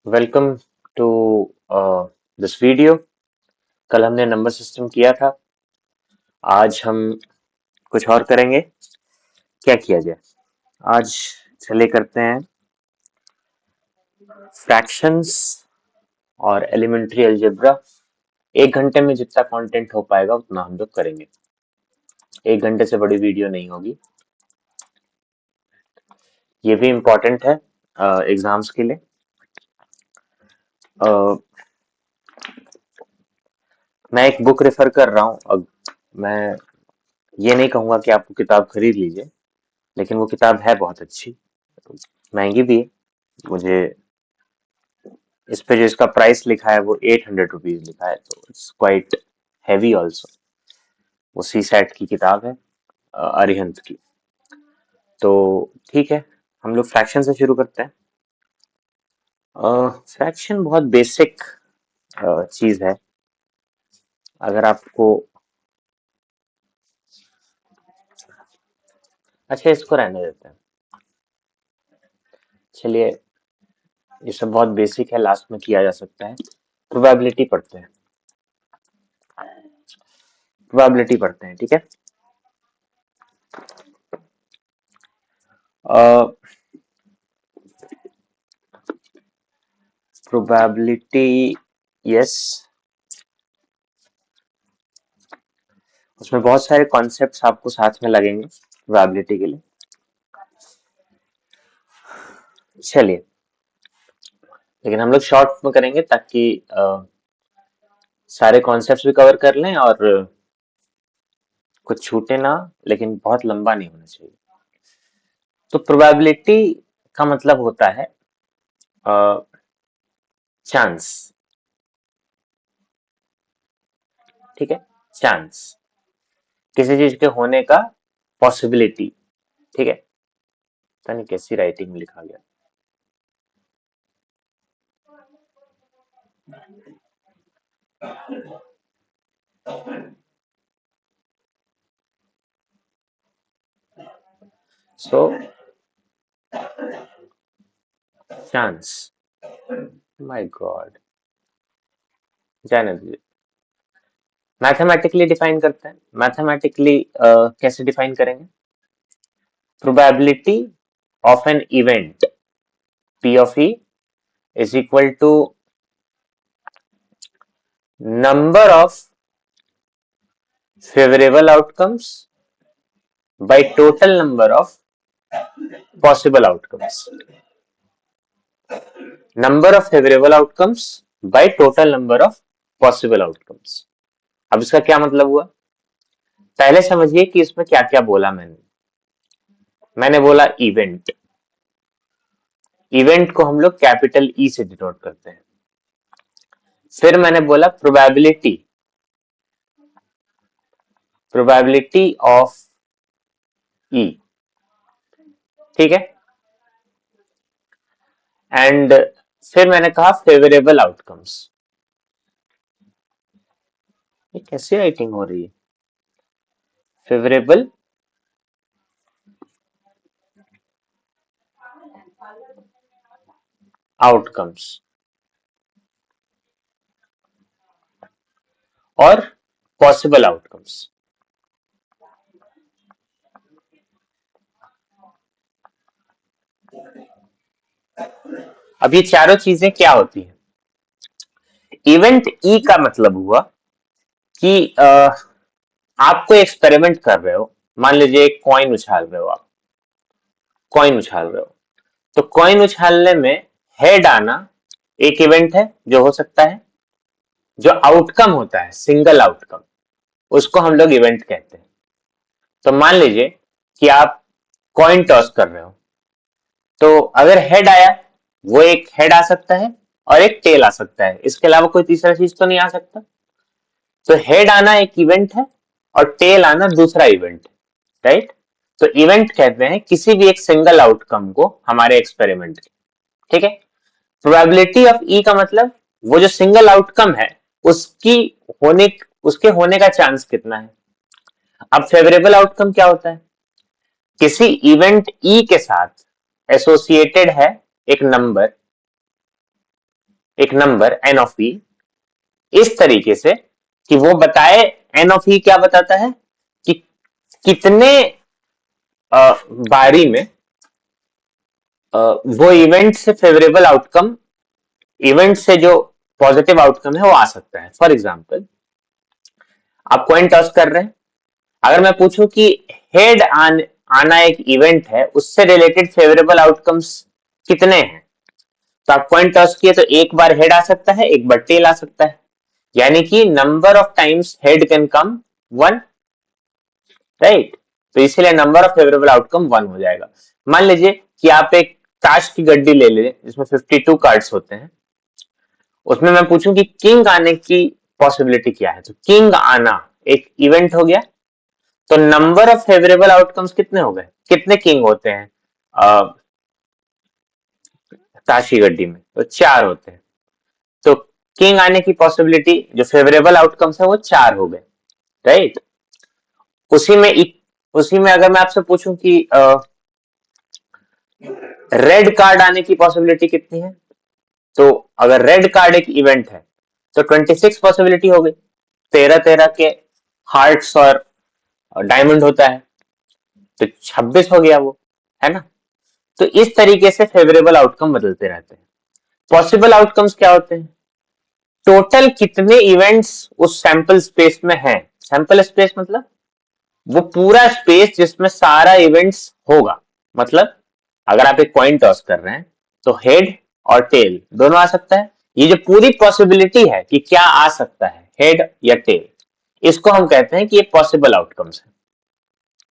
Welcome to this video. कल हमने number system किया था। आज हम कुछ और करेंगे। क्या किया जाए आज? चलिए करते हैं फ्रैक्शंस और एलिमेंट्री अलजेब्रा। 1 घंटे में जितना कंटेंट हो पाएगा उतना हम लोग करेंगे। 1 घंटे से बड़ी वीडियो नहीं होगी। ये भी इम्पोर्टेंट है एग्जाम्स के लिए। अ, मैं एक बुक रेफर कर रहा हूँ। अब मैं ये नहीं कहूंगा कि आप वो किताब खरीद लीजिए, लेकिन वो किताब है बहुत अच्छी। महंगी भी है। मुझे इस पे जो इसका प्राइस लिखा है वो 800 रुपीज लिखा है, तो इट्स क्वाइट हैवी ऑल्सो। वो सी सेट की किताब है, अरिहंत की। तो ठीक है, हम लोग फ्रैक्शन से शुरू करते हैं। फ्रैक्शन बहुत बेसिक चीज है। अगर आपको अच्छा, इसको रहने देते हैं। चलिए, ये सब बहुत बेसिक है, लास्ट में किया जा सकता है। प्रोबेबिलिटी पढ़ते हैं। प्रोबेबिलिटी पढ़ते हैं, ठीक है। प्रोबेबिलिटी, यस, उसमें बहुत सारे कॉन्सेप्ट्स आपको साथ में लगेंगे प्रोबेबिलिटी के लिए। चलिए, लेकिन हम लोग शॉर्ट में करेंगे ताकि सारे कॉन्सेप्ट्स भी कवर कर लें और कुछ छूटे ना, लेकिन बहुत लंबा नहीं होना चाहिए। तो प्रोबेबिलिटी का मतलब होता है चांस, ठीक है। चांस, किसी चीज के होने का पॉसिबिलिटी, ठीक है। पता नहीं कैसी राइटिंग में लिखा गया। सो चांस, माय गॉड, जाने दीजिए। मैथमेटिकली डिफाइन करते हैं। मैथमेटिकली कैसे डिफाइन करेंगे? Probability of an event P of E is equal to number of favorable outcomes by total number of possible outcomes. Number of favorable outcomes by total number of possible outcomes. अब इसका क्या मतलब हुआ? पहले समझिए कि इसमें क्या क्या बोला मैंने बोला इवेंट। इवेंट को हम लोग कैपिटल ई से डिनोट करते हैं। फिर मैंने बोला प्रोबेबिलिटी, प्रोबेबिलिटी ऑफ ई, ठीक है। एंड फिर मैंने कहा फेवरेबल आउटकम्स। ये कैसी राइटिंग हो रही है? फेवरेबल आउटकम्स और पॉसिबल आउटकम्स। अब ये चारों चीजें क्या होती हैं? इवेंट ई का मतलब हुआ कि आप कोई एक्सपेरिमेंट कर रहे हो। मान लीजिए एक कॉइन उछाल रहे हो आप। कॉइन उछाल रहे हो, तो कॉइन उछालने में हेड आना एक इवेंट है जो हो सकता है। जो आउटकम होता है, सिंगल आउटकम, उसको हम लोग इवेंट कहते हैं। तो मान लीजिए कि आप कॉइन टॉस कर रहे हो, तो अगर हेड आया, वो एक हेड आ सकता है और एक टेल आ सकता है। इसके अलावा कोई तीसरा चीज तो नहीं आ सकता। तो हेड आना एक इवेंट है और टेल आना दूसरा इवेंट है, राइट। तो इवेंट कहते हैं किसी भी एक सिंगल आउटकम को हमारे एक्सपेरिमेंट के, ठीक है। प्रोबेबिलिटी ऑफ ई का मतलब वो जो सिंगल आउटकम है उसकी होने उसके होने का चांस कितना है। अब फेवरेबल आउटकम क्या होता है? किसी इवेंट ई के साथ एसोसिएटेड है एक नंबर, एक नंबर एन ऑफ ई इस तरीके से कि वो बताए, एन ऑफ ई क्या बताता है कि कितने बारी में वो इवेंट से फेवरेबल आउटकम, इवेंट से जो पॉजिटिव आउटकम है वो आ सकता है। फॉर एग्जाम्पल, आप कॉइन टॉस कर रहे हैं, अगर मैं पूछूं कि हेड आना एक इवेंट है, उससे रिलेटेड फेवरेबल आउटकम्स कितने हैं, तो आप कॉइन टॉस किए तो एक बार हेड आ सकता है, एक बार टेल आ सकता है, यानी कि number of times head can come one, right. तो इसलिए number of favourable outcome one हो जाएगा। मान लीजिए कि आप एक ताश की गड्डी ले लें जिसमें 52 कार्ड्स होते हैं, उसमें मैं पूछूं कि किंग आने की पॉसिबिलिटी क्या है, तो किंग आना एक इवेंट हो गया, तो नंबर ऑफ फेवरेबल आउटकम्स कितने हो गए, कितने किंग होते हैं ताश की गड्डी में, तो चार होते हैं। तो किंग आने की पॉसिबिलिटी जो फेवरेबल आउटकम्स है वो चार हो गए, राइट। उसी में उसी में अगर मैं आपसे पूछूं कि रेड कार्ड आने की पॉसिबिलिटी कितनी है, तो अगर रेड कार्ड एक इवेंट है तो 26 पॉसिबिलिटी हो गई, 13 के हार्ट्स और डायमंड होता है, तो 26 हो गया वो, है ना। तो इस तरीके से फेवरेबल आउटकम बदलते रहते हैं। पॉसिबल आउटकम्स क्या होते हैं, टोटल कितने इवेंट्स उस सैंपल स्पेस में हैं। सैंपल स्पेस मतलब वो पूरा स्पेस जिसमें सारा इवेंट्स होगा। मतलब अगर आप एक कॉइन टॉस कर रहे हैं तो हेड और टेल दोनों आ सकता है। ये जो पूरी पॉसिबिलिटी है कि क्या आ सकता है, हेड या टेल, इसको हम कहते हैं कि ये पॉसिबल आउटकम्स है।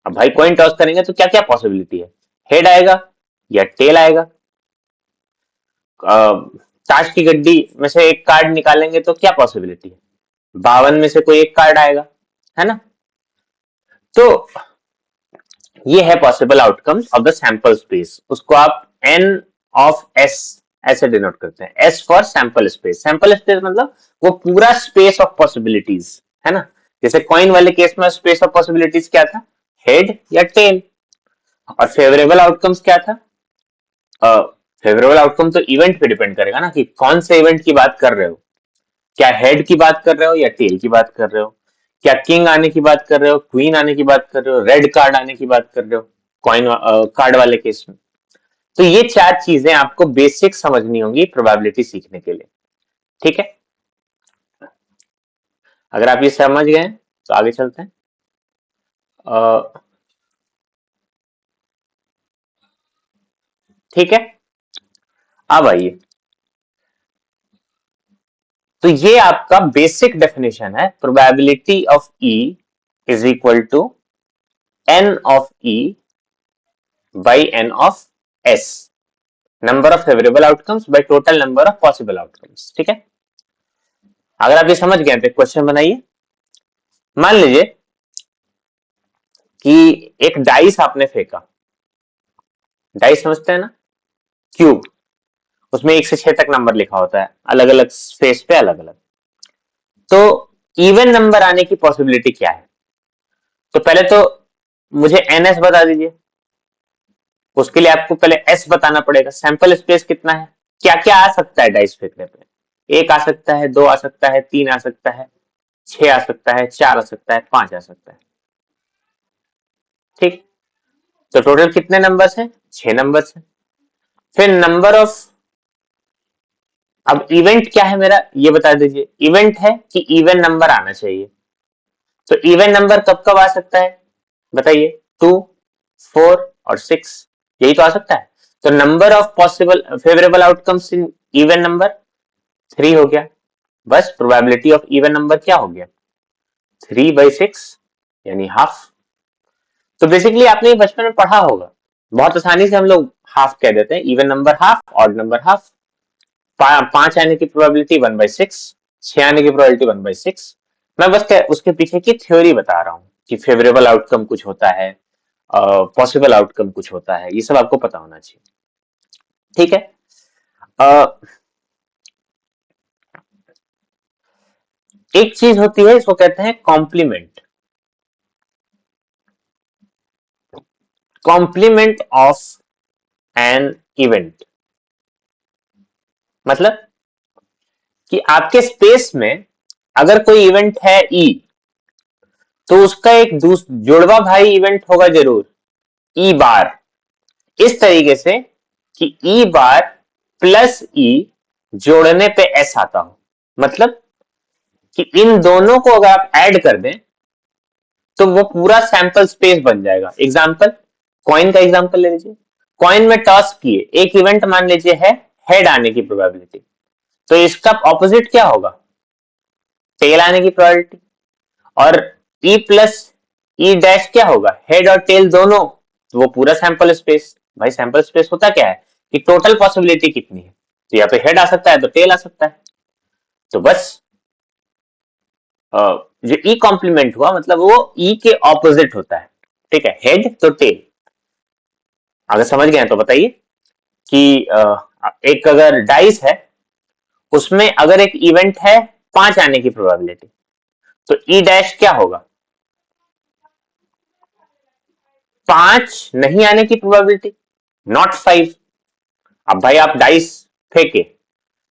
अब भाई कॉइन टॉस करेंगे तो क्या क्या पॉसिबिलिटी है, हेड आएगा या टेल आएगा। ताश की गड्डी में से एक कार्ड निकालेंगे तो क्या पॉसिबिलिटी है, 52 में से कोई एक कार्ड आएगा, है ना। तो ये है possible outcomes of the sample space. उसको आप एन ऑफ एस ऐसे डिनोट करते हैं, S for sample space. Sample space मतलब वो पूरा स्पेस ऑफ पॉसिबिलिटीज, है ना। जैसे कॉइन वाले केस में स्पेस ऑफ पॉसिबिलिटीज क्या था, हेड या टेल। और फेवरेबल आउटकम्स क्या था, फेवरेबल आउटकम तो इवेंट पे डिपेंड करेगा ना, कि कौन से इवेंट की बात कर रहे हो, क्या हेड की बात कर रहे हो या टेल की बात कर रहे हो, क्या किंग आने की बात कर रहे हो, क्वीन आने की बात कर रहे हो, रेड कार्ड आने की बात कर रहे हो कॉइन कार्ड वाले केस में। तो ये चार चीजें आपको बेसिक समझनी होंगी प्रोबेबिलिटी सीखने के लिए, ठीक है। अगर आप ये समझ गए तो आगे चलते हैं। ठीक है, अब आइए, तो ये आपका बेसिक डेफिनेशन है, probability of E is equal to N of E by N of S, number of favourable outcomes by total number of possible outcomes, ठीक है। अगर आप ये समझ गए तो क्वेश्चन बनाइए। मान लीजिए कि एक डाइस आपने फेंका, डाइस समझते हैं ना, क्यूब, उसमें 1 से 6 तक नंबर लिखा होता है, अलग अलग स्पेस पे अलग अलग। तो इवन नंबर आने की पॉसिबिलिटी क्या है, तो पहले तो मुझे एनएस बता दीजिए। उसके लिए आपको पहले एस बताना पड़ेगा, सैंपल स्पेस कितना है, क्या क्या आ सकता है डाइस फेंकने पे। एक आ सकता है, दो आ सकता है, तीन आ सकता है, 6 आ सकता है, 4 आ सकता है, 5 आ सकता है, ठीक। तो टोटल कितने नंबर्स हैं, 6 नंबर्स हैं। फिर नंबर ऑफ, अब इवेंट क्या है मेरा ये बता दीजिए। इवेंट है कि इवन नंबर आना चाहिए, तो इवन नंबर कब कब आ सकता है बताइए, 2, 4 और 6, यही तो आ सकता है। तो number of possible favourable outcomes in even number 3 हो गया। बस प्रोबेबिलिटी ऑफ इवन नंबर क्या हो गया, 3/6 यानी हाफ। तो बेसिकली आपने ये बचपन में पढ़ा होगा, बहुत आसानी से हम लोग हाफ कह देते हैं, even number half, odd number half. 5 आने की प्रोबेबिलिटी 1/6, 6 आने की प्रोबेबिलिटी 1/6। मैं बस उसके पीछे की थ्योरी बता रहा हूँ कि फेवरेबल आउटकम कुछ होता है, पॉसिबल आउटकम कुछ होता है, ये सब आपको पता होना चाहिए, ठीक है। एक चीज होती है, इसको कहते हैं complement, complement of an event. मतलब कि आपके स्पेस में अगर कोई इवेंट है ई, तो उसका एक जुड़वा भाई इवेंट होगा जरूर, ई बार। इस तरीके से कि ई बार प्लस ई जोड़ने पे एस आता हो, मतलब कि इन दोनों को अगर आप ऐड कर दें तो वो पूरा सैंपल स्पेस बन जाएगा। एग्जांपल, कॉइन का एग्जांपल ले लीजिए। कॉइन में टॉस किए, एक इवेंट मान लीजिए है हेड आने की प्रोबेबिलिटी, तो इसका ऑपोजिट क्या होगा? टेल आने की प्रोबेबिलिटी। और ई प्लस ई डैश क्या होगा? हेड और टेल दोनों, तो वो पूरा सैंपल स्पेस। भाई सैंपल स्पेस होता क्या है कि टोटल पॉसिबिलिटी कितनी है, तो या तो हेड आ सकता है तो टेल आ सकता है। तो बस जो ई कॉम्प्लीमेंट हुआ मतलब वो ई के ऑपोजिट होता है। ठीक है, हेड तो टेल। अगर समझ गए तो बताइए कि एक अगर डाइस है, उसमें अगर एक इवेंट है 5 आने की प्रोबेबिलिटी, तो ई डैश क्या होगा? 5 नहीं आने की प्रोबेबिलिटी, नॉट 5। अब भाई आप डाइस फेंके,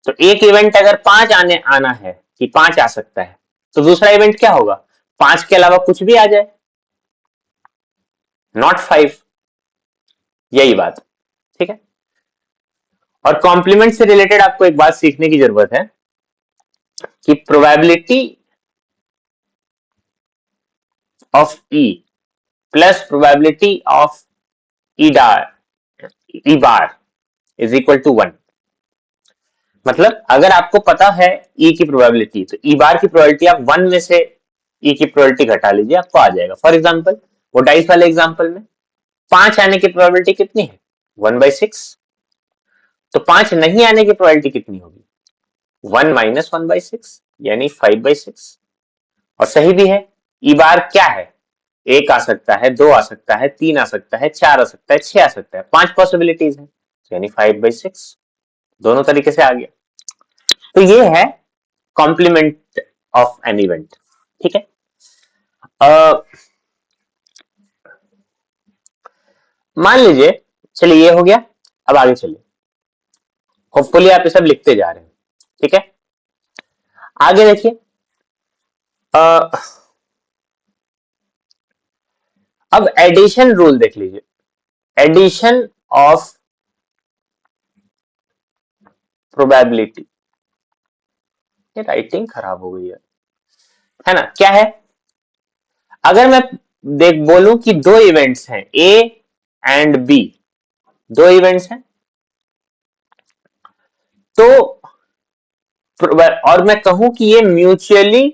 तो एक इवेंट अगर 5 आना है कि 5 आ सकता है, तो दूसरा इवेंट क्या होगा? 5 के अलावा कुछ भी आ जाए, नॉट 5। यही बात, ठीक है। और कॉम्प्लीमेंट से रिलेटेड आपको एक बात सीखने की जरूरत है कि probability of E plus probability of E bar is equal to 1। मतलब अगर आपको पता है ई की प्रोबेबिलिटी, तो ई बार की प्रोबेबिलिटी आप 1 में से ई की प्रोबेबिलिटी घटा लीजिए, आपको आ जाएगा। फॉर एग्जाम्पल, वो डाइस वाले एग्जाम्पल में 5 आने की प्रोबेबिलिटी कितनी है? 1/6। तो 5 नहीं आने की प्रोबेबिलिटी कितनी होगी? 1 माइनस 1/6 यानी 5/6। और सही भी है। ई बार क्या है? 1 आ सकता है, 2 आ सकता है, 3 आ सकता है, 4 आ सकता है, 6 आ सकता है, 5 पॉसिबिलिटीज है, यानी 5/6। दोनों तरीके से आ गया। तो ये है कॉम्प्लीमेंट ऑफ एन इवेंट। ठीक है। मान लीजिए, चलिए ये हो गया। अब आगे चलिए, होपफुली आप ये सब लिखते जा रहे हैं। ठीक है, आगे देखिए। अब एडिशन रूल देख लीजिए। एडिशन ऑफ प्रोबेबिलिटी, ये राइटिंग खराब हो गई है ना? क्या है? अगर मैं देख बोलूं कि दो इवेंट्स हैं ए एंड बी, दो इवेंट्स हैं, तो और मैं कहूं कि ये म्यूचुअली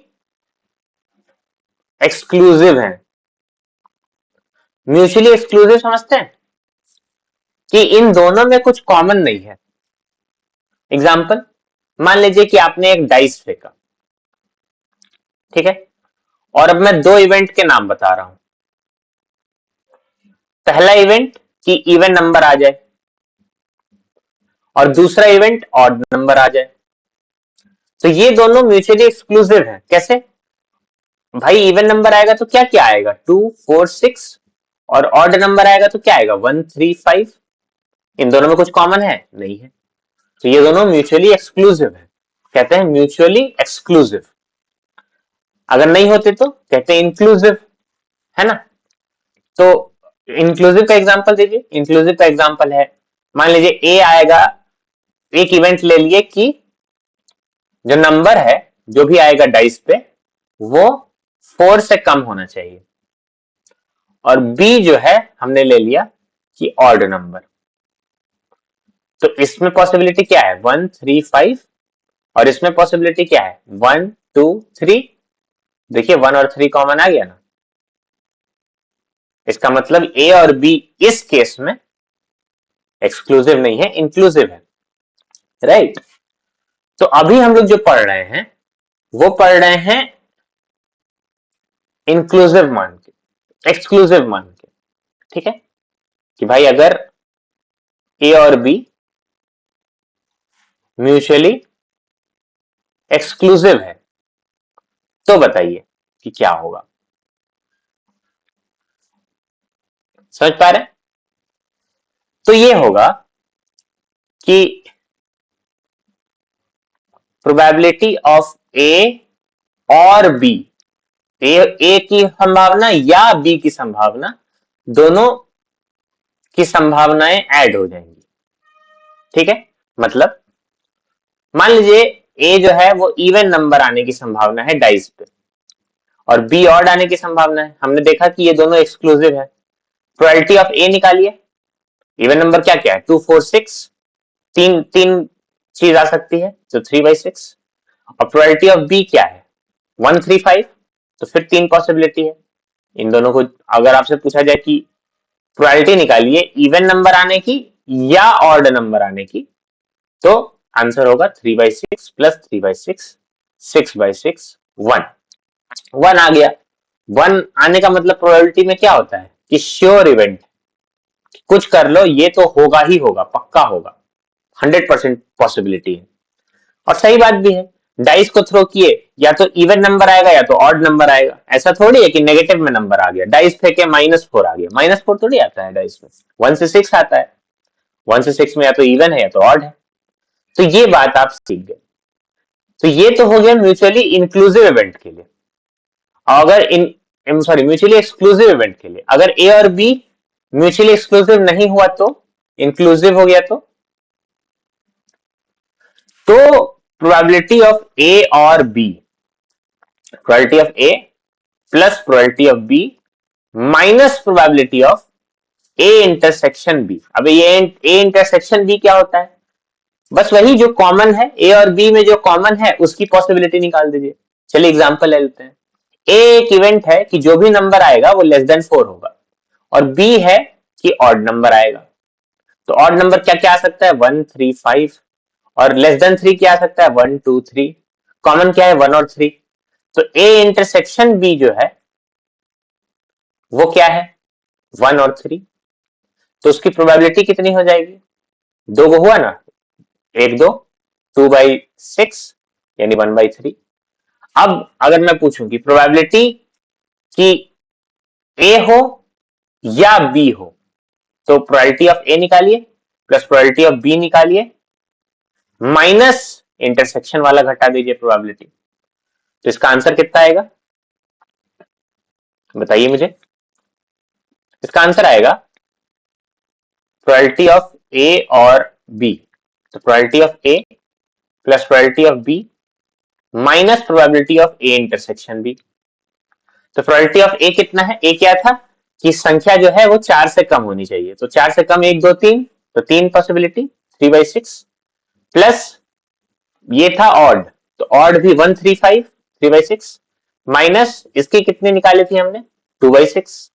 एक्सक्लूसिव हैं। म्यूचुअली एक्सक्लूसिव समझते हैं कि इन दोनों में कुछ कॉमन नहीं है। एग्जाम्पल, मान लीजिए कि आपने एक डाइस फेंका, ठीक है, और अब मैं दो इवेंट के नाम बता रहा हूं। पहला इवेंट कि इवन नंबर आ जाए, और दूसरा इवेंट ऑड नंबर आ जाए। तो ये दोनों म्यूचुअली एक्सक्लूसिव हैं। कैसे? भाई इवन नंबर आएगा तो क्या क्या आएगा? 2, 4, 6। और ऑड नंबर आएगा तो क्या आएगा? 1, 3, 5। इन दोनों में कुछ कॉमन है? नहीं है। तो ये दोनों म्यूचुअली एक्सक्लूसिव है, कहते हैं म्यूचुअली एक्सक्लूसिव। अगर नहीं होते तो कहते हैं इंक्लूसिव, है ना? तो इंक्लूसिव का एग्जांपल दीजिए। इंक्लूसिव का एग्जांपल है, मान लीजिए ए आएगा, एक इवेंट ले लिए कि जो नंबर है जो भी आएगा डाइस पे वो 4 से कम होना चाहिए, और बी जो है हमने ले लिया कि ऑड नंबर। तो इसमें पॉसिबिलिटी क्या है? 1, 3, 5। और इसमें पॉसिबिलिटी क्या है? 1, 2, 3। देखिए 1 और 3 कॉमन आ गया ना। इसका मतलब ए और बी इस केस में एक्सक्लूसिव नहीं है, इंक्लूसिव है, राइट? तो अभी हम लोग जो पढ़ रहे हैं वो पढ़ रहे हैं इंक्लूसिव मान के, एक्सक्लूसिव मान के। ठीक है, कि भाई अगर ए और बी म्यूचुअली एक्सक्लूसिव है तो बताइए कि क्या होगा। समझ पा रहे हैं? तो ये होगा कि प्रोबेबिलिटी ऑफ ए और बी, ए की संभावना या बी की संभावना, दोनों की संभावनाएं ऐड हो जाएंगी। ठीक है, मतलब मान लीजिए ए जो है वो इवन नंबर आने की संभावना है डाइस पे, और बी ऑड आने की संभावना है। हमने देखा कि ये दोनों एक्सक्लूसिव है। प्रोबेबिलिटी ऑफ ए निकालिए। इवन नंबर क्या क्या है, 2 4 6, तीन तीन चीज आ सकती है, तो 3/6। और प्रोबेबिलिटी ऑफ बी क्या है, 1 3 5, तो फिर 3 पॉसिबिलिटी है। इन दोनों को अगर आपसे पूछा जाए कि प्रोबेबिलिटी निकालिए इवन नंबर आने की या ऑड नंबर आने की, तो आंसर होगा 3/6 प्लस 3/6, 6/6, 1। 1 आ गया। 1 आने का मतलब प्रोबेबिलिटी में क्या होता है कि श्योर इवेंट, कुछ कर लो ये तो होगा ही होगा, पक्का होगा, 100% पॉसिबिलिटी है। और सही बात भी है, डाइस को थ्रो किए या तो इवन नंबर आएगा या तो ऑड नंबर आएगा। ऐसा थोड़ी है कि नेगेटिव में नंबर आ गया, डाइस फेंके -4 आ गया, -4 थोड़ी आता है डाइस में, 1 से 6 आता है। 1 से 6 में या तो इवन है या तो ऑड है। तो ये बात आप सीख गए। तो ये तो हो गया म्यूचुअली इंक्लूसिव इवेंट के लिए। अगर इन सॉरी म्यूचुअली एक्सक्लूसिव इवेंट के लिए अगर ए और बी म्यूचुअली एक्सक्लूसिव नहीं हुआ तो, इंक्लूसिव हो गया तो प्रोबेबिलिटी ऑफ ए और B, probability of A plus probability of B minus probability of A intersection B. अब ये ए इंटरसेक्शन बी क्या होता है, बस वही जो कॉमन है ए और बी में, जो कॉमन है उसकी पॉसिबिलिटी निकाल दीजिए। चलिए एग्जांपल ले लेते हैं। ए एक इवेंट है कि जो भी नंबर आएगा वो लेस देन 4 होगा, और बी है कि ऑड नंबर आएगा। तो ऑड नंबर क्या क्या आ सकता है, 1 3 5, और लेस देन 3 क्या आ सकता है, 1 2 3। कॉमन क्या है, 1 और 3। तो ए इंटरसेक्शन बी जो है वो क्या है, 1 और 3। तो उसकी प्रोबेबिलिटी कितनी हो जाएगी, 2 को हुआ ना, 1 2, 2/6 यानी 1/3। अब अगर मैं पूछूं कि प्रोबेबिलिटी कि ए हो या बी हो, तो प्रोबेबिलिटी ऑफ ए निकालिए प्लस प्रोबेबिलिटी ऑफ बी निकालिए माइनस इंटरसेक्शन वाला घटा दीजिए प्रोबेबिलिटी। तो इसका आंसर कितना आएगा, बताइए मुझे। इसका आंसर आएगा प्रोबेबिलिटी ऑफ ए और बी, तो probability of A plus probability of B minus probability of A intersection B. तो प्रोबेबिलिटी ऑफ ए कितना है, ए क्या था कि संख्या जो है वो 4 से कम होनी चाहिए, तो 4 से कम 1 2 3, तो 3 पॉसिबिलिटी 3/6, प्लस ये था ऑड, तो ऑड भी 1 3 5, 3/6, माइनस इसकी कितनी निकाली थी हमने, 2/6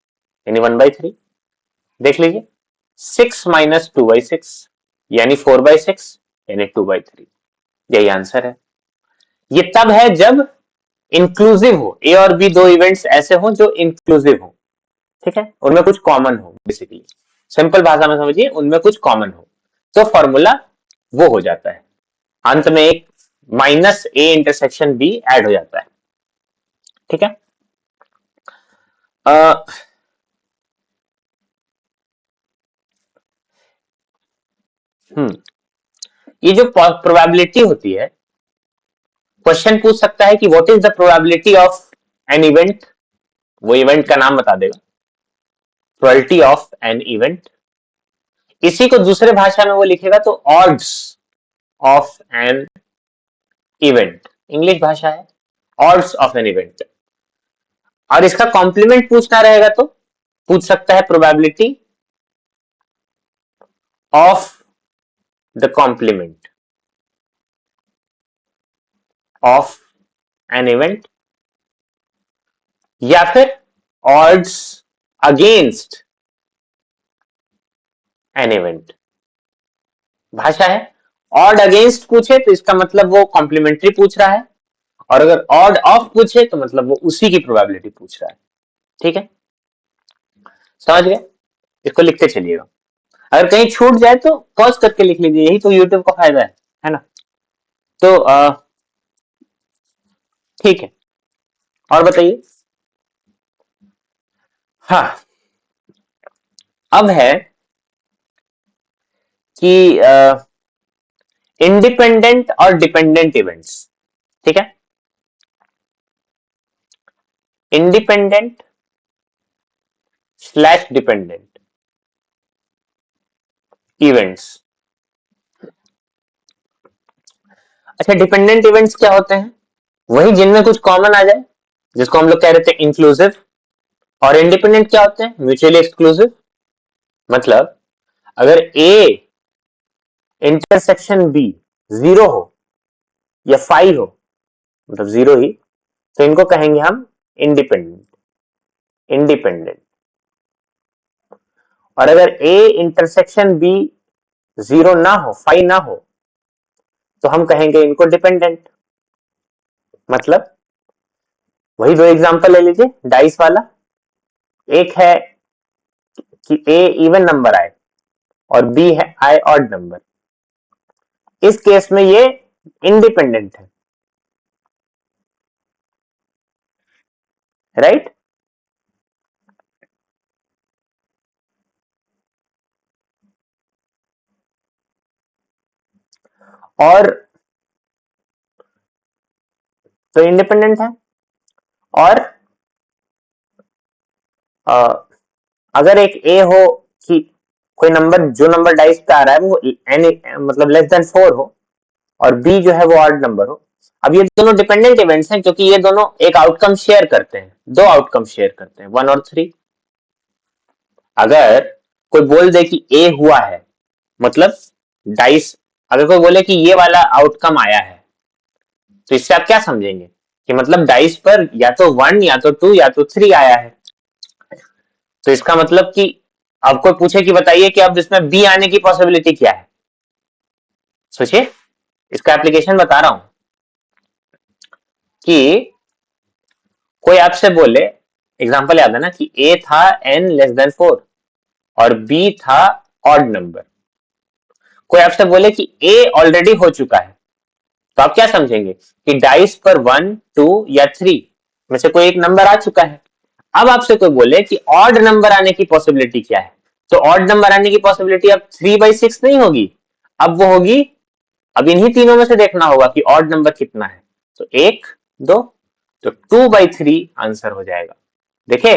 यानी 1/3। देख लीजिए, 6 माइनस 2/6 यानी 4/6 यानी 2/3। यही आंसर है। ये तब है जब इंक्लूसिव हो, ए और बी दो इवेंट्स ऐसे हो जो इंक्लूसिव हो, ठीक है, उनमें कुछ कॉमन हो, बेसिकली सिंपल भाषा में समझिए, उनमें कुछ कॉमन हो, तो फॉर्मूला वो हो जाता है, अंत में एक minus A intersection B add हो जाता है। ठीक है, आ, ये जो प्रोबेबिलिटी होती है, क्वेश्चन पूछ सकता है कि what is the probability of an event, वो इवेंट का नाम बता देगा, प्रोबेबिलिटी ऑफ एन इवेंट। इसी को दूसरे भाषा में वो लिखेगा तो odds of an event, English भाषा है, ऑड्स ऑफ एन इवेंट। और इसका कॉम्प्लीमेंट पूछना रहेगा तो पूछ सकता है probability of the complement of an event, या फिर ऑड्स अगेंस्ट एन इवेंट। भाषा है, ऑड अगेंस्ट पूछे तो इसका मतलब वो कॉम्प्लीमेंट्री पूछ रहा है, और अगर ऑड ऑफ पूछे तो मतलब वो उसी की प्रोबेबिलिटी पूछ रहा है। ठीक है, समझ गए, इसको लिखते चलिएगा। अगर कहीं छूट जाए तो पॉज करके लिख लीजिए, यही तो यूट्यूब का फायदा है ना। तो ठीक है, और बताइए। हाँ, अब है कि इंडिपेंडेंट और डिपेंडेंट इवेंट्स, ठीक है, इंडिपेंडेंट स्लैश डिपेंडेंट इवेंट्स। अच्छा, डिपेंडेंट इवेंट्स क्या होते हैं? वही जिनमें कुछ कॉमन आ जाए, जिसको हम लोग कह रहे थे इंक्लूसिव। और इंडिपेंडेंट क्या होते हैं? Mutually exclusive. मतलब अगर ए इंटरसेक्शन बी 0 हो या 5 हो, मतलब 0 ही, तो इनको कहेंगे हम इंडिपेंडेंट, इंडिपेंडेंट। और अगर ए इंटरसेक्शन बी 0 ना हो, 5 ना हो, तो हम कहेंगे इनको डिपेंडेंट। मतलब वही दो एग्जांपल ले लीजिए डाइस वाला। एक है कि ए इवन नंबर आए और बी है आए ऑड नंबर। इस केस में ये इंडिपेंडेंट है, राइट? और तो इंडिपेंडेंट है। और अगर एक ए हो कि कोई नंबर, जो नंबर डाइस पे आ रहा है वो एनी मतलब लेस देन 4 हो, और बी जो है वो ऑड नंबर हो। अब ये दोनों डिपेंडेंट इवेंट्स हैं क्योंकि ये दोनों एक आउटकम शेयर करते हैं, दो आउटकम शेयर करते हैं, 1 और 3। अगर कोई बोल दे कि ए हुआ है, मतलब डाइस, अगर कोई बोले कि ये वाला आउटकम आया है, तो इससे आप क्या समझेंगे कि मतलब डाइस पर या तो 1 या तो 2 या तो 3 आया है। तो इसका मतलब कि अब कोई पूछे कि बताइए कि अब इसमें बी आने की पॉसिबिलिटी क्या है, सोचिए, इसका एप्लीकेशन बता रहा हूं कि कोई आपसे बोले, एग्जांपल याद है ना कि ए था n लेस देन 4 और बी था ऑड नंबर। कोई आपसे बोले कि ए ऑलरेडी हो चुका है, तो आप क्या समझेंगे कि डाइस पर 1, 2 या 3 में से कोई एक नंबर आ चुका है। अब आपसे कोई बोले कि ऑड नंबर आने की पॉसिबिलिटी क्या है, तो ऑड नंबर आने की पॉसिबिलिटी अब 3/6 नहीं होगी, अब वो होगी, अब इन्हीं तीनों में से देखना होगा कि ऑड नंबर कितना है। तो 1, 2, तो 2/3 आंसर हो जाएगा। देखिए,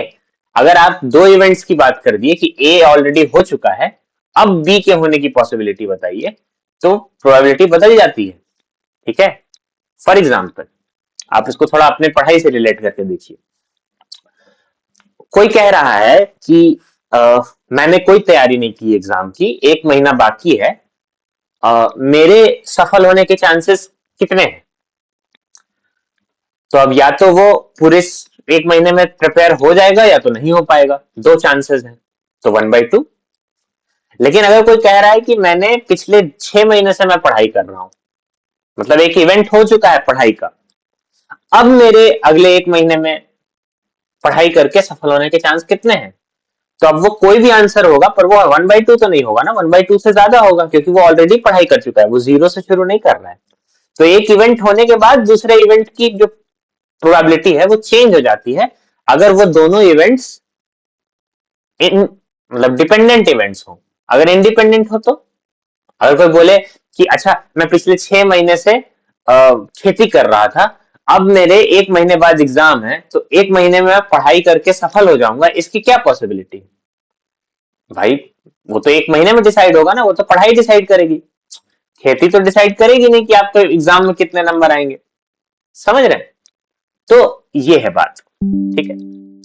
अगर आप दो इवेंट्स की बात कर दिए कि ए ऑलरेडी हो चुका है, अब बी के होने की पॉसिबिलिटी बताइए, तो प्रोबेबिलिटी बदल जाती है, ठीक है। फॉर एग्जाम्पल, आप इसको थोड़ा अपने पढ़ाई से रिलेट करके देखिए। कोई कह रहा है कि मैंने कोई तैयारी नहीं की एग्जाम की, 1 महीना बाकी है, मेरे सफल होने के चांसेस कितने हैं? तो अब या तो वो पूरे 1 महीने में प्रिपेयर हो जाएगा या तो नहीं हो पाएगा, दो चांसेस हैं, तो 1/2। लेकिन अगर कोई कह रहा है कि मैंने पिछले 6 महीने से मैं पढ़ाई कर रहा हूं, मतलब एक इवेंट हो चुका है पढ़ाई का, अब मेरे अगले 1 महीने में पढ़ाई करके सफल होने के चांस कितने हैं, तो अब वो कोई भी आंसर होगा पर वो 1/2 तो नहीं होगा ना, 1/2 से ज्यादा होगा, क्योंकि वो ऑलरेडी पढ़ाई कर चुका है, वो 0 से शुरू नहीं कर रहा है। तो एक इवेंट होने के बाद दूसरे इवेंट की जो प्रोबेबिलिटी है वो चेंज हो जाती है, अगर वो दोनों इवेंट्स इन मतलब डिपेंडेंट इवेंट्स हो। अगर इंडिपेंडेंट हो तो, अगर कोई बोले कि अच्छा मैं पिछले 6 महीने से खेती कर रहा था, अब मेरे 1 महीने बाद एग्जाम है, तो 1 महीने में मैं पढ़ाई करके सफल हो जाऊंगा, इसकी क्या पॉसिबिलिटी? भाई वो तो 1 महीने में डिसाइड होगा ना, वो तो पढ़ाई डिसाइड करेगी, खेती तो डिसाइड करेगी नहीं कि आपके एग्जाम में कितने नंबर आएंगे। समझ रहे हैं? तो ये है बात, ठीक है।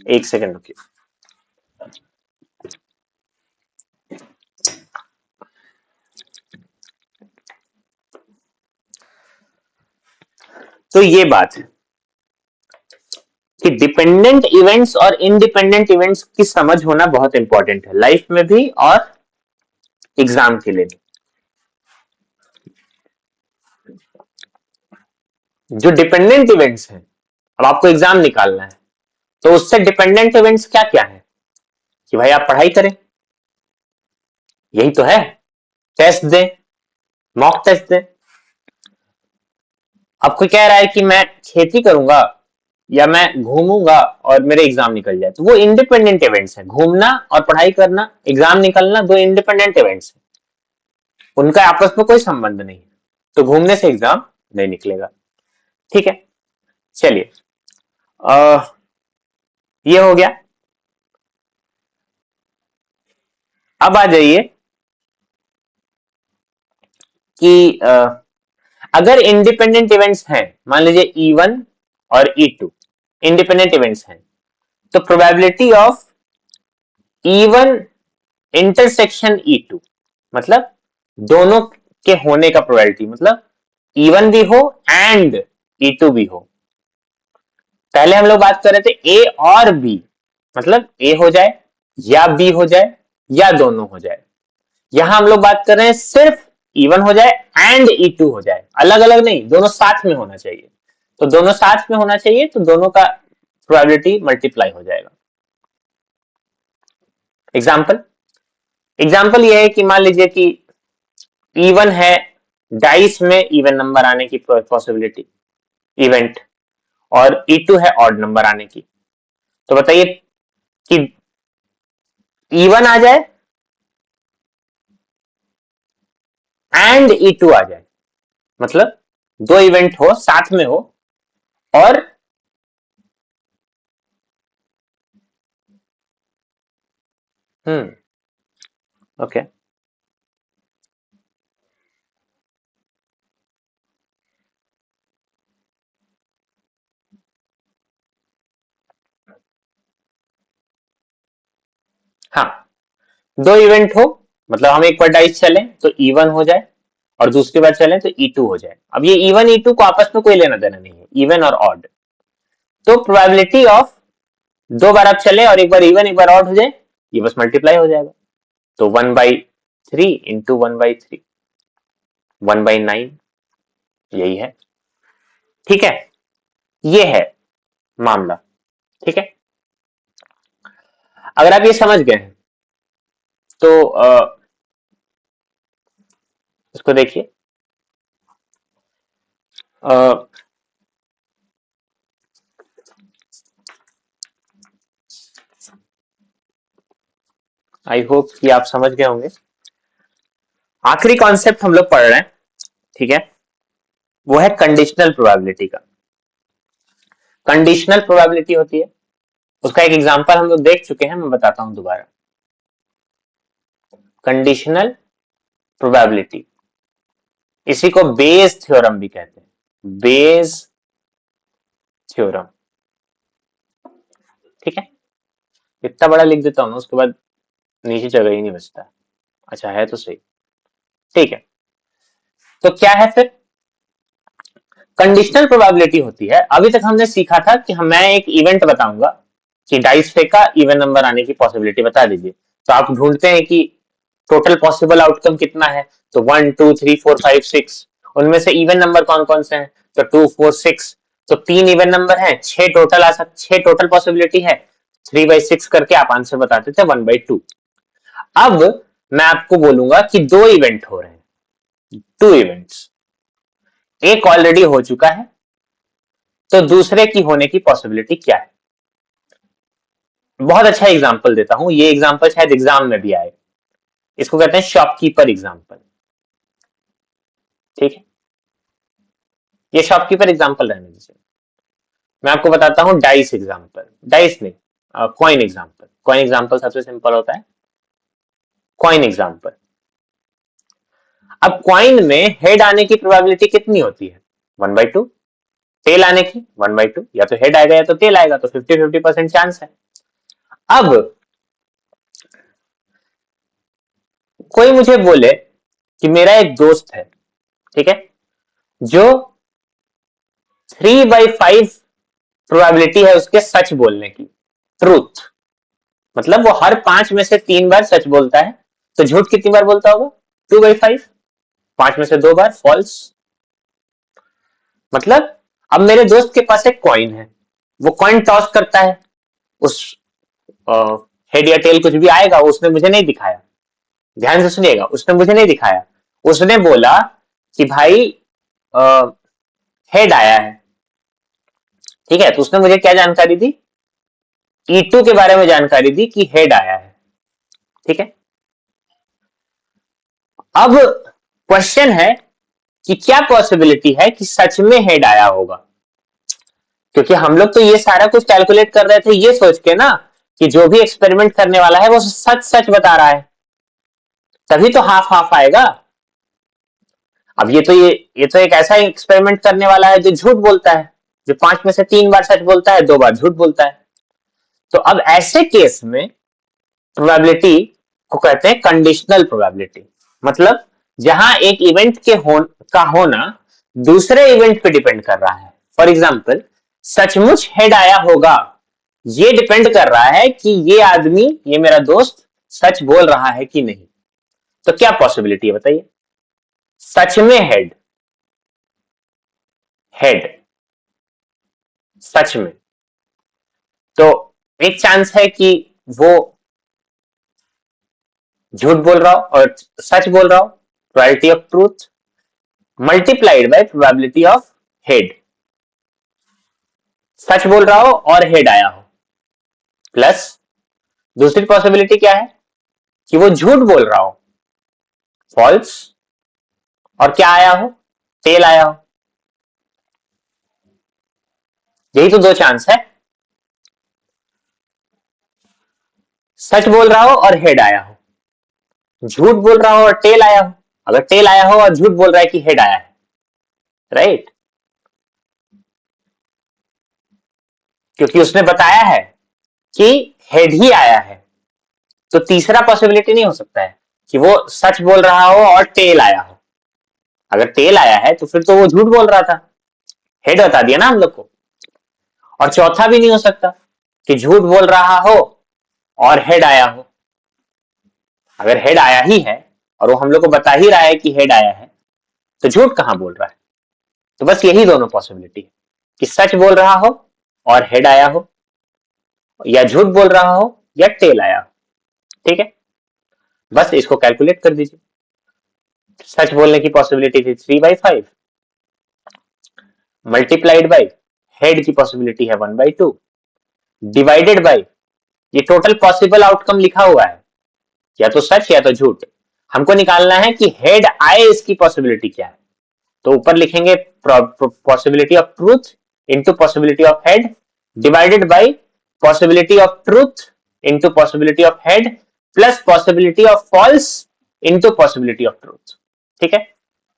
1 सेकंड रुकिए। तो ये बात है कि डिपेंडेंट इवेंट्स और इंडिपेंडेंट इवेंट्स की समझ होना बहुत इंपॉर्टेंट है लाइफ में भी और एग्जाम के लिए भी। जो डिपेंडेंट इवेंट्स हैं, अब आपको एग्जाम निकालना है, तो उससे डिपेंडेंट इवेंट्स क्या क्या है कि भाई आप पढ़ाई करें, यही तो है, टेस्ट दें, मॉक टेस्ट दें। अब कोई कह रहा है कि मैं खेती करूंगा या मैं घूमूंगा और मेरे एग्जाम निकल जाए, तो वो इंडिपेंडेंट इवेंट्स हैं। घूमना और पढ़ाई करना, एग्जाम निकलना, दो इंडिपेंडेंट इवेंट्स हैं, उनका आपस में कोई संबंध नहीं है। तो घूमने से एग्जाम नहीं निकलेगा। ठीक है, चलिए ये हो गया। अब आ जाइए कि अगर इंडिपेंडेंट इवेंट्स हैं, मान लीजिए E1 और E2 इंडिपेंडेंट इवेंट्स हैं, तो probability of E1 intersection E2 मतलब दोनों के होने का प्रोबेबिलिटी, मतलब E1 भी हो एंड E2 भी हो। पहले हम लोग बात कर रहे थे ए और बी, मतलब ए हो जाए या बी हो जाए या दोनों हो जाए। यहां हम लोग बात कर रहे हैं सिर्फ E1 हो जाए एंड E2 हो जाए, अलग अलग नहीं, दोनों साथ में होना चाहिए। तो दोनों साथ में होना चाहिए तो दोनों का प्रोबेबिलिटी मल्टीप्लाई हो जाएगा। एग्जाम्पल एग्जाम्पल यह है कि मान लीजिए कि E1 है, डाइस में इवन नंबर आने की पॉसिबिलिटी इवेंट, और E2 है ऑड नंबर आने की। तो बताइए कि E1 आ जाए एंड E2 आ जाए, मतलब दो इवेंट हो साथ में हो और ओके हाँ, दो इवेंट हो, मतलब हम एक बार डाइस चलें तो E1 हो जाए और दूसरी बार चलें तो E2 हो जाए। अब ये E1 E2 को आपस में कोई लेना देना नहीं है, इवन और ऑड। तो प्रोबेबिलिटी ऑफ दो बार आप चले और एक बार इवन एक बार ऑड हो जाए, ये बस मल्टीप्लाई हो जाएगा। तो 1/3 इंटू 1/3 1/9, यही है। ठीक है, ये है मामला। ठीक है, अगर आप ये समझ गए हैं तो इसको देखिए। आई होप कि आप समझ गए होंगे। आखिरी कॉन्सेप्ट हम लोग पढ़ रहे हैं, ठीक है, वो है कंडीशनल प्रोबेबिलिटी का। कंडीशनल प्रोबेबिलिटी होती है, उसका एक एग्जांपल हम लोग देख चुके हैं, मैं बताता हूं दोबारा। कंडीशनल प्रोबेबिलिटी, इसी को बेस थ्योरम भी कहते हैं, बेस थ्योरम। ठीक है, इतना बड़ा लिख देता हूं ना, उसके बाद नीचे जगह ही नहीं बचता। अच्छा है तो सही। ठीक है, तो क्या है फिर कंडीशनल प्रोबेबिलिटी होती है। अभी तक हमने सीखा था कि मैं एक इवेंट बताऊंगा कि डाइस फेंका, इवन नंबर आने की पॉसिबिलिटी बता दीजिए, तो आप ढूंढते हैं कि टोटल पॉसिबल आउटकम कितना है। तो 1 2 3 4 5 6, उनमें से इवन नंबर कौन कौन से हैं, तो 2 4 6, तो 3 इवन नंबर है, 6 टोटल आ सकते, 6 टोटल पॉसिबिलिटी है। 3/6 करके आप आंसर बताते थे 1/2। अब मैं आपको बोलूंगा कि दो इवेंट हो रहे हैं, टू इवेंट्स, एक ऑलरेडी हो चुका है, तो दूसरे की होने की पॉसिबिलिटी क्या है। बहुत अच्छा एग्जांपल देता हूं, ये एग्जांपल शायद एग्जाम में भी आए। इसको कहते हैं शॉपकीपर एग्जांपल। ठीक है, ये शॉपकीपर एग्जांपल रहने दीजिए। मैं आपको बताता हूं डाइस एग्जांपल, डाइस नहीं, कॉइन एग्जांपल। कॉइन एग्जांपल सबसे सिंपल होता है। कॉइन एग्जांपल, अब कॉइन में हेड आने की प्रोबेबिलिटी कितनी होती है, 1/2। टेल आने की 1/2, या तो हेड आएगा या तो टेल आएगा, तो 50-50% चांस है। अब कोई मुझे बोले कि मेरा एक दोस्त है, ठीक है, जो 3/5 प्रोबेबिलिटी है उसके सच बोलने की, ट्रूथ, मतलब वो हर 5 में से 3 बार सच बोलता है। तो झूठ कितनी बार बोलता होगा, 2/5, 5 में से 2 बार फॉल्स। मतलब अब मेरे दोस्त के पास एक कॉइन है, वो कॉइन टॉस करता है, उस हेड या टेल कुछ भी आएगा, उसने मुझे नहीं दिखाया। ध्यान से सुनिएगा, उसने मुझे नहीं दिखाया, उसने बोला कि भाई हेड आया है। ठीक है, तो उसने मुझे क्या जानकारी दी, E2 के बारे में जानकारी दी कि हेड आया है। ठीक है, अब क्वेश्चन है कि क्या पॉसिबिलिटी है कि सच में हेड आया होगा, क्योंकि हम लोग तो ये सारा कुछ कैलकुलेट कर रहे थे ये सोच के ना कि जो भी एक्सपेरिमेंट करने वाला है वो सच सच बता रहा है, तभी तो हाफ हाफ आएगा। अब ये तो एक ऐसा एक्सपेरिमेंट करने वाला है जो झूठ बोलता है, जो 5 में से 3 बार सच बोलता है, 2 बार झूठ बोलता है। तो अब ऐसे केस में प्रोबेबिलिटी को कहते हैं कंडीशनल प्रोबेबिलिटी, मतलब जहां एक इवेंट का होना दूसरे इवेंट पे डिपेंड कर रहा है। फॉर एग्जाम्पल, सचमुच हेड आया होगा, ये डिपेंड कर रहा है कि ये आदमी, ये मेरा दोस्त सच बोल रहा है कि नहीं। तो क्या पॉसिबिलिटी है बताइए? सच में हेड, हेड सच में, तो एक चांस है कि वो झूठ बोल रहा हो और सच बोल रहा हो, probability of truth multiplied by probability of head, सच बोल रहा हो और हेड आया हो, प्लस दूसरी पॉसिबिलिटी क्या है कि वो झूठ बोल रहा हो, फॉल्स, और क्या आया हो, टेल आया हो। यही तो दो चांस है, सच बोल रहा हो और हेड आया हो, झूठ बोल रहा हो और टेल आया हो। अगर टेल आया हो और झूठ बोल रहा है कि हेड आया है, राइट, क्योंकि उसने बताया है कि हेड ही आया है, तो तीसरा पॉसिबिलिटी नहीं हो सकता है कि वो सच बोल रहा हो और टेल आया हो। अगर टेल आया है तो फिर तो वो झूठ बोल रहा था, हेड बता दिया ना हम लोग को। और चौथा भी नहीं हो सकता कि झूठ बोल रहा हो और हेड आया हो। अगर हेड आया ही है और वो हम लोग को बता ही रहा है कि हेड आया है, तो झूठ कहां बोल रहा है? तो बस यही दोनों पॉसिबिलिटी है कि सच बोल रहा हो और हेड आया हो, या झूठ बोल रहा हो या टेल आया हो। ठीक है, बस इसको कैलकुलेट कर दीजिए। सच बोलने की पॉसिबिलिटी थी 3/5 मल्टीप्लाइड बाई हेड की पॉसिबिलिटी है 1/2 डिवाइडेड बाई ये टोटल पॉसिबल आउटकम लिखा हुआ है, या तो सच या तो झूठ। हमको निकालना है कि हेड आए इसकी पॉसिबिलिटी क्या है। तो ऊपर लिखेंगे possibility of truth into possibility of head divided by possibility of truth into possibility of head plus possibility of false into possibility of truth. ठीक है,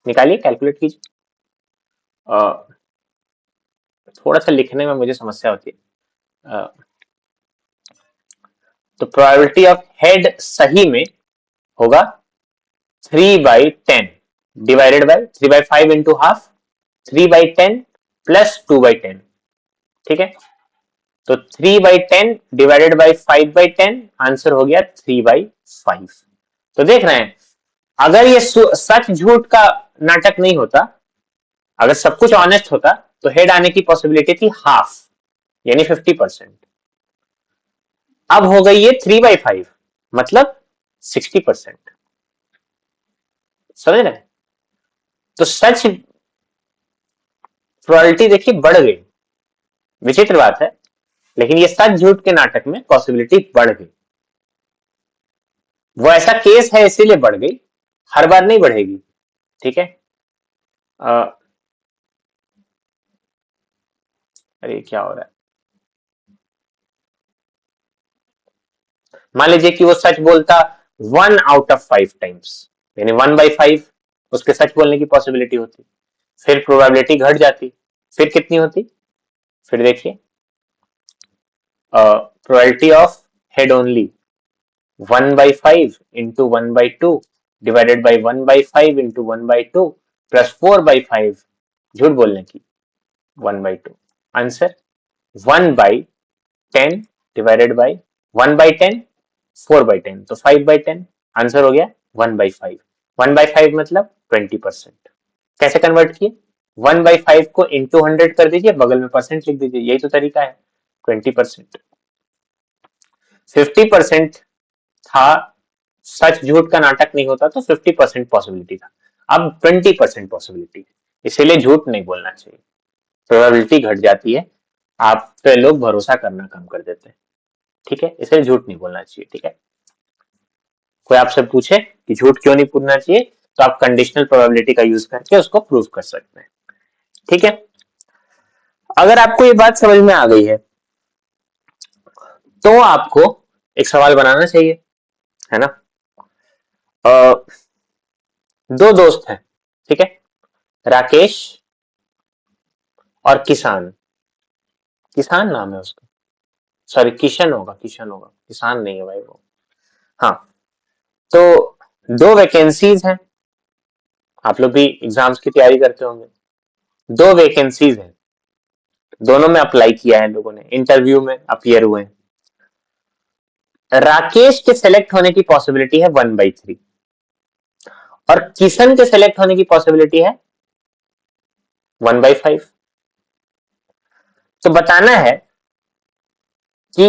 निकालिए, कैलकुलेट कीजिए। थोड़ा सा लिखने में मुझे समस्या होती है। तो प्रोबेबिलिटी ऑफ हेड सही में होगा 3/10 divided by 3/5 into half 3/10 plus 2/10। ठीक है, तो 3/10 डिवाइडेड बाई 5/10 आंसर हो गया 3/5। तो देख रहे हैं, अगर ये सच झूठ का नाटक नहीं होता, अगर सब कुछ ऑनेस्ट होता, तो हेड आने की पॉसिबिलिटी थी हाफ, यानी 50%। अब हो गई ये 3/5, मतलब 60%। समझ रहे? तो सच प्रोबेबिलिटी देखिए बढ़ गई, विचित्र बात है, लेकिन ये सच झूठ के नाटक में पॉसिबिलिटी बढ़ गई। वो ऐसा केस है इसीलिए बढ़ गई, हर बार नहीं बढ़ेगी। ठीक है, अरे क्या हो रहा है, मान लीजिए कि वो सच बोलता 1/5 टाइम्स, यानी 1/5 उसके सच बोलने की पॉसिबिलिटी होती, फिर प्रोबेबिलिटी घट जाती, फिर कितनी होती? फिर देखिए, probability of head only 1/5 into 1/2 divided by 1/5 into 1/2 plus 4/5 झूठ बोलने की 1/2। आंसर 1/10 डिवाइडेड बाई 1/10 4/10, तो 5/10 आंसर हो गया 1/5। 1/5 मतलब 20%। कैसे कन्वर्ट किए? 1/5 को इंटू 100 कर दीजिए, बगल में परसेंट लिख दीजिए, यही तो तरीका है। 20%, 50% था, सच झूठ का नाटक नहीं होता तो 50% पॉसिबिलिटी था, अब 20% पॉसिबिलिटी, इसीलिए झूठ नहीं बोलना चाहिए, प्रोबेबिलिटी घट जाती है, आप पे लोग भरोसा करना कम कर देते हैं। ठीक है, इसलिए झूठ नहीं बोलना चाहिए। ठीक है, कोई आपसे पूछे कि झूठ क्यों नहीं बोलना चाहिए, तो आप कंडीशनल प्रोबेबिलिटी का यूज करके उसको प्रूव कर सकते हैं। ठीक है, अगर आपको ये बात समझ में आ गई है तो आपको एक सवाल बनाना चाहिए, है ना। दो दोस्त हैं, ठीक है, राकेश और किसान। किसान नाम है उसका, सॉरी किशन होगा, किसान नहीं है भाई वो। हाँ, तो दो वैकेंसीज हैं, आप लोग भी एग्जाम्स की तैयारी करते होंगे। दो वैकेंसीज हैं, दोनों में अप्लाई किया है लोगों ने, इंटरव्यू में अपीयर हुए हैं। राकेश के सेलेक्ट होने की पॉसिबिलिटी है 1/3 और किशन के सेलेक्ट होने की पॉसिबिलिटी है 1/5। तो बताना है कि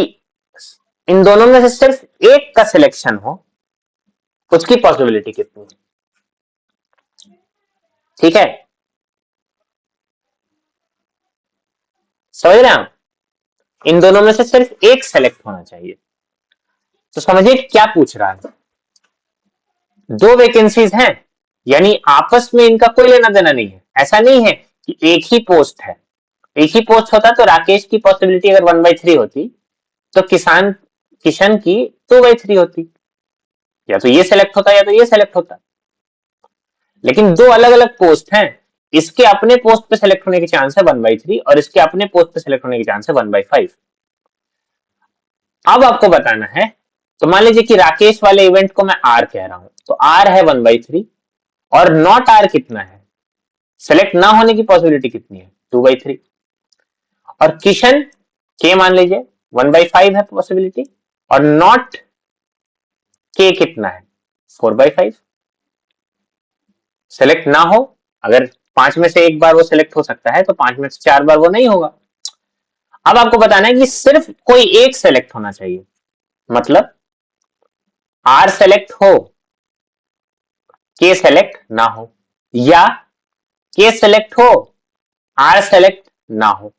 इन दोनों में से सिर्फ एक का सिलेक्शन हो, उसकी पॉसिबिलिटी कितनी है। ठीक है, समझ रहे हैं आप, इन दोनों में से सिर्फ एक सेलेक्ट होना चाहिए। तो समझिए क्या पूछ रहा है, दो वैकेंसीज हैं, यानी आपस में इनका कोई लेना देना नहीं है। ऐसा नहीं है कि एक ही पोस्ट है, एक ही पोस्ट होता तो राकेश की पॉसिबिलिटी अगर 1/3 होती तो किशन की 2/3 होती, या तो ये सेलेक्ट होता या तो ये सेलेक्ट होता। लेकिन दो अलग अलग पोस्ट हैं, इसके अपने पोस्ट पे सेलेक्ट होने की चांस है 1/3 और इसके अपने पोस्ट पे सेलेक्ट होने की चांस है 1/5। अब आपको बताना है, तो मान लीजिए कि राकेश वाले इवेंट को मैं आर कह रहा हूं, तो आर है 1/3 और नॉट आर कितना है, सेलेक्ट ना होने की पॉसिबिलिटी कितनी है 2/3। और किशन के मान लीजिए 1/5 है पॉसिबिलिटी और नॉट के कितना है 4/5। सेलेक्ट ना हो, अगर 5 में से एक बार वो सेलेक्ट हो सकता है तो 5 में से 4 बार वो नहीं होगा। अब आपको बताना है कि सिर्फ कोई एक सेलेक्ट होना चाहिए, मतलब आर सेलेक्ट हो, के सेलेक्ट ना हो, या के सेलेक्ट हो, आर सेलेक्ट ना हो।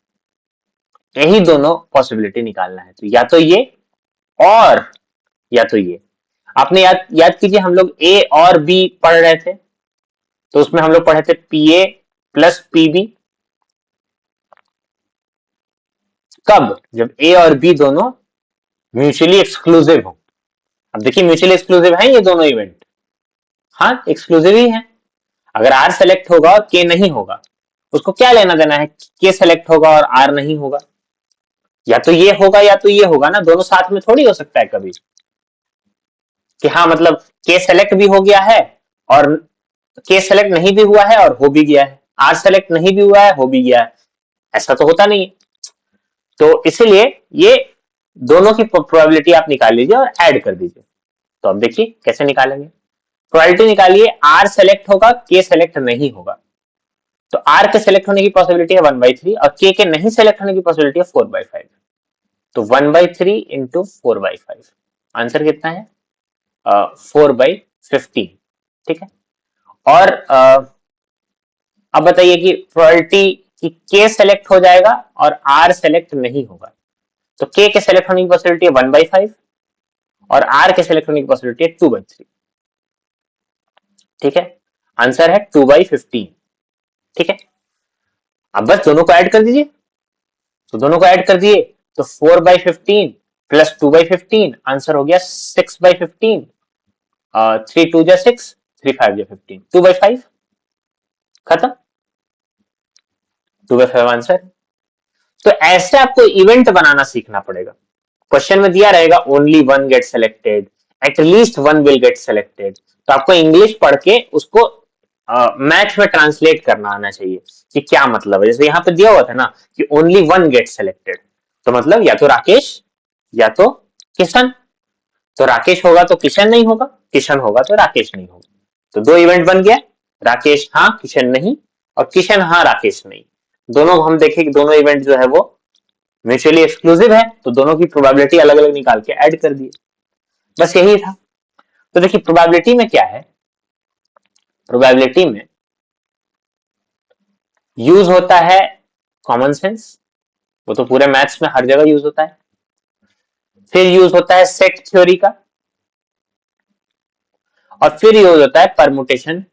यही दोनों पॉसिबिलिटी निकालना है, तो या तो ये और या तो ये। आपने याद कीजिए, हम लोग ए और बी पढ़ रहे थे, तो उसमें हम लोग पढ़े थे पी ए प्लस पीबी। कब, जब ए और बी दोनों म्यूचुअली एक्सक्लूसिव हो। अब देखिए म्यूचुअली एक्सक्लूसिव है ये दोनों इवेंट, हाँ एक्सक्लूसिव ही है। अगर आर सेलेक्ट होगा और के नहीं होगा, उसको क्या लेना देना है, के सेलेक्ट होगा और आर नहीं होगा। या तो ये होगा या तो ये होगा ना, दोनों साथ में थोड़ी हो सकता है कभी कि हाँ मतलब के सेलेक्ट भी हो गया है और के सेलेक्ट नहीं भी हुआ है और हो भी गया है, आर सेलेक्ट नहीं भी हुआ है हो भी गया है, ऐसा तो होता नहीं है। तो इसीलिए ये दोनों की प्रोबेबिलिटी आप निकाल लीजिए और ऐड कर दीजिए। तो अब देखिए कैसे निकालेंगे, प्रोबेबिलिटी निकालिए, आर सेलेक्ट होगा के सेलेक्ट नहीं होगा, तो आर के सेलेक्ट होने की पॉसिबिलिटी है 1/3 और के नहीं सेलेक्ट होने की पॉसिबिलिटी है 4/5। तो 1/3 इंटू 4/5, आंसर कितना है 4/15। ठीक है, और अब बताइए कि प्रोबेबिलिटी कि के सेलेक्ट हो जाएगा और आर सेलेक्ट नहीं होगा, तो के सेलेक्ट होने की पॉसिबिलिटी है 1/5 और आर के सेलेक्ट होने की पॉसिबिलिटी है 2/3। ठीक है, आंसर है 2/15। ठीक है, अब बस दोनों को ऐड कर दीजिए, तो दोनों को ऐड कर दिए तो 4/15 प्लस 2/15, आंसर हो गया 6/15। 3 2 जा 6, 3 5 जा 15, 2/5 खत्म, 2/5 आंसर। तो ऐसे आपको इवेंट बनाना सीखना पड़ेगा। क्वेश्चन में दिया रहेगा only one get selected, at least one will get selected, तो आपको इंग्लिश पढ़ के उसको मैथ में ट्रांसलेट करना आना चाहिए कि क्या मतलब है। जैसे यहाँ पे दिया हुआ था ना कि ओनली वन गेट सेलेक्टेड, तो मतलब या तो राकेश या तो किशन, तो राकेश होगा तो किशन नहीं होगा, किशन होगा तो राकेश नहीं होगा। तो दो इवेंट बन गया, राकेश हाँ किशन नहीं, और किशन हाँ राकेश नहीं। दोनों हम देखें कि दोनों इवेंट जो है वो म्यूचुअली एक्सक्लूसिव है, तो दोनों की प्रोबेबिलिटी अलग अलग निकाल के ऐड कर दिए, बस यही था। तो देखिए प्रोबेबिलिटी में क्या है, प्रोबेबिलिटी में यूज होता है कॉमन सेंस, वो तो पूरे मैथ्स में हर जगह यूज होता है। फिर यूज होता है सेट थ्योरी का, और फिर यूज होता है परमुटेशन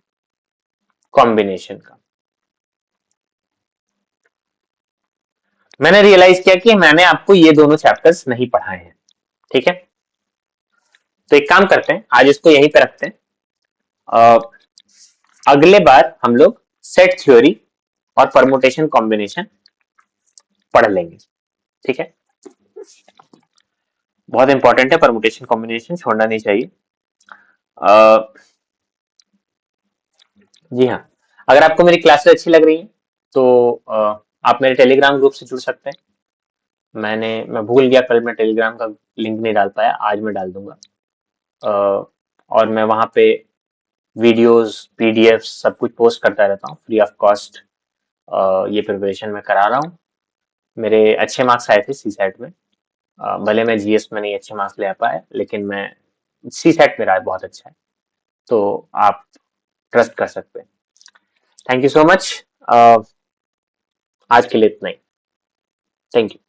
कॉम्बिनेशन का। मैंने रियलाइज किया कि मैंने आपको ये दोनों चैप्टर्स नहीं पढ़ाए हैं, ठीक है। तो एक काम करते हैं, आज इसको यहीं पे रखते हैं। अगले बार हम लोग सेट थ्योरी और परमुटेशन कॉम्बिनेशन पढ़ लेंगे, ठीक है। बहुत इंपॉर्टेंट है, परमुटेशन कॉम्बिनेशन छोड़ना नहीं चाहिए। जी हाँ, अगर आपको मेरी क्लासेस अच्छी लग रही है तो आप मेरे टेलीग्राम ग्रुप से जुड़ सकते हैं। मैं भूल गया, कल मैं टेलीग्राम का लिंक नहीं डाल पाया, आज मैं डाल दूंगा। और मैं वहाँ पे वीडियोस, पीडीएफ सब कुछ पोस्ट करता रहता हूँ फ्री ऑफ कॉस्ट। ये प्रिपरेशन मैं करा रहा हूँ। मेरे अच्छे मार्क्स आए थे सी सेट में। भले मैं जीएस में नहीं अच्छे मार्क्स ले पाया, लेकिन मैं सी सेट मेरा बहुत अच्छा है, तो आप ट्रस्ट कर सकते हैं। Thank you so much. आज के लिए इतना ही। Thank you.